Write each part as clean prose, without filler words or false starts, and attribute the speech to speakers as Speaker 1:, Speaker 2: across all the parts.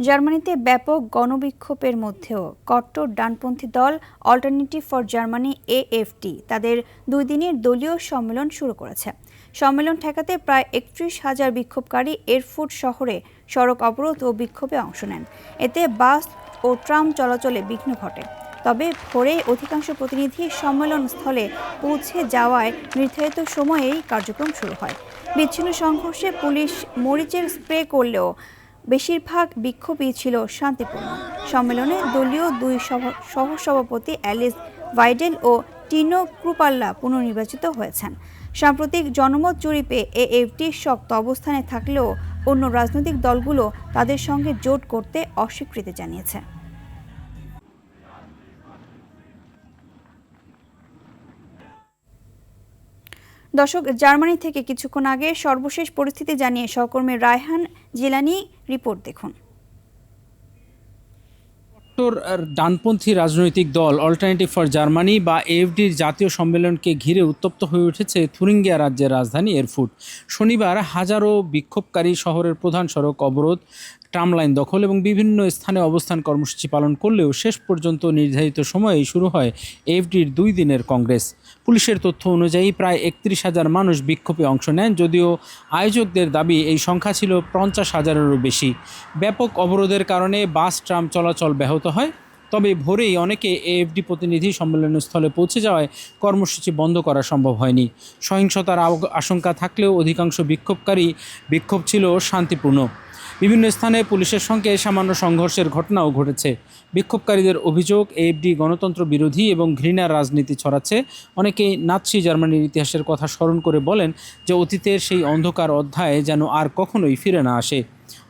Speaker 1: জার্মানিতে ব্যাপক গণবিক্ষোভের মধ্যেও কট্টর ডানপন্থী দল অল্টারনেটিভ ফর জার্মানি AfD তাদের 2 দিনের দলীয় সম্মেলন শুরু করেছে। সম্মেলন ঠেকাতে প্রায় 31,000 বিক্ষোভকারী এরফুট শহরে সড়ক অবরোধ ও বিক্ষোভে অংশ নেন। এতে বাস ও ট্রাম চলাচলে বিঘ্ন ঘটে। তবে ভোরে অধিকাংশ প্রতিনিধি সম্মেলন স্থলে পৌঁছে যাওয়ায় নির্ধারিত সময়েই কার্যক্রম শুরু হয়। বিচ্ছিন্ন সংঘর্ষে পুলিশ মরিচের স্প্রে করলেও বেশিরভাগ বিক্ষোভই ছিল শান্তিপূর্ণ। সম্মেলনে দলীয় 2 সহসভাপতি অ্যালিস ভাইডেল ও টিনো ক্রুপাল্লা পুনর্নির্বাচিত হয়েছেন। সাম্প্রতিক জনমত জরিপে AfD শক্ত অবস্থানে থাকলেও অন্য রাজনৈতিক দলগুলো তাদের সঙ্গে জোট করতে অস্বীকৃতি জানিয়েছে। দর্শক, জার্মানি থেকে কিছুক্ষণ আগে সর্বশেষ পরিস্থিতি জানিয়ে সহকর্মী রায়হান জিলানি রিপোর্ট দেখুন।
Speaker 2: ডানপন্থী রাজনৈতিক দল অল্টারনেটিভ ফর জার্মানি বা AfDর জাতীয় সম্মেলনকে ঘিরে উত্তপ্ত হয়ে উঠেছে থুরিঙ্গিয়া রাজ্যের রাজধানী এরফুট। শনিবার হাজারো বিক্ষোভকারী শহরের প্রধান সড়ক অবরোধ, ট্রাম লাইন দখল এবং বিভিন্ন স্থানে অবস্থান কর্মসূচি পালন করলেও শেষ পর্যন্ত নির্ধারিত সময়েই শুরু হয় AfDর 2 দিনের কংগ্রেস। পুলিশের তথ্য অনুযায়ী প্রায় 31,000 মানুষ বিক্ষোভে অংশ নেন, যদিও আয়োজকদের দাবি এই সংখ্যা ছিল 50,000-এরও বেশি। ব্যাপক অবরোধের কারণে বাস ট্রাম চলাচল ব্যাহত হয়। তবে ভোরেই অনেকে AfD প্রতিনিধি সম্মেলনস্থলে পৌঁছে যাওয়ায় কর্মসূচি বন্ধ করা সম্ভব হয়নি। সহিংসতার আশঙ্কা থাকলেও অধিকাংশ বিক্ষোভ ছিল শান্তিপূর্ণ। বিভিন্ন স্থানে পুলিশের সঙ্গে সামান্য সংঘর্ষের ঘটনাও ঘটেছে। বিক্ষোভকারীদের অভিযোগ, AfD গণতন্ত্র বিরোধী এবং ঘৃণার রাজনীতি ছড়াচ্ছে। অনেকেই নাৎসি জার্মানির ইতিহাসের কথা স্মরণ করে বলেন যে অতীতের সেই অন্ধকার অধ্যায় যেন আর কখনোই ফিরে না আসে।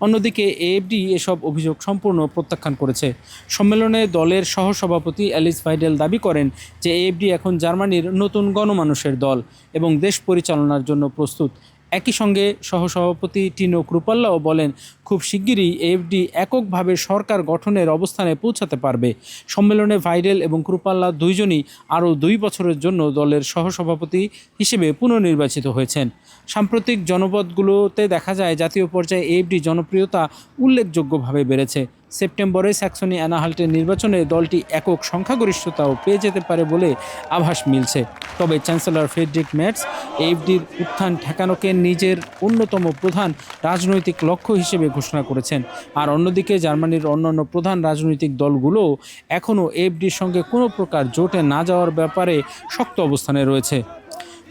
Speaker 2: অন্যদিকে AfD এসব অভিযোগ সম্পূর্ণ প্রত্যাখ্যান করেছে। সম্মেলনে দলের সহসভাপতি অ্যালিস ভাইডেল দাবি করেন যে AfD এখন জার্মানির নতুন গণমানুষের দল এবং দেশ পরিচালনার জন্য প্রস্তুত। একই সঙ্গে সহসভাপতি টিনো ক্রুপাল্লাও বলেন, খুব শিগগিরই AfD এককভাবে সরকার গঠনের অবস্থানে পৌঁছাতে পারবে। সম্মেলনে ভাইডেল এবং ক্রুপাল্লা দুইজনই আরও 2 বছরের জন্য দলের সহসভাপতি হিসেবে পুনর্নির্বাচিত হয়েছেন। সাম্প্রতিক জনপদগুলোতে দেখা যায় জাতীয় পর্যায়ে AfD জনপ্রিয়তা উল্লেখযোগ্যভাবে বেড়েছে। সেপ্টেম্বরে স্যাক্সনি অ্যানাহাল্টের নির্বাচনে দলটি একক সংখ্যাগরিষ্ঠতাও পেয়ে যেতে পারে বলে আভাস মিলছে। তবে চ্যান্সেলর ফ্রেডরিক মের্জ AfDর উত্থান ঠেকানোকে নিজের অন্যতম প্রধান রাজনৈতিক লক্ষ্য হিসেবে ঘোষণা করেছেন। আর অন্যদিকে জার্মানির অন্যান্য প্রধান রাজনৈতিক দলগুলোও এখনও AfDর সঙ্গে কোনো প্রকার জোটে না যাওয়ার ব্যাপারে শক্ত অবস্থানে রয়েছে।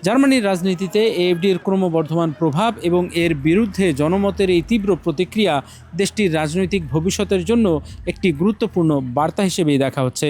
Speaker 2: জার্মানির রাজনীতিতে AfDর ক্রমবর্ধমান প্রভাব এবং এর বিরুদ্ধে জনমতের এই তীব্র প্রতিক্রিয়া দেশটির রাজনৈতিক ভবিষ্যতের জন্য একটি গুরুত্বপূর্ণ বার্তা হিসেবেই দেখা হচ্ছে।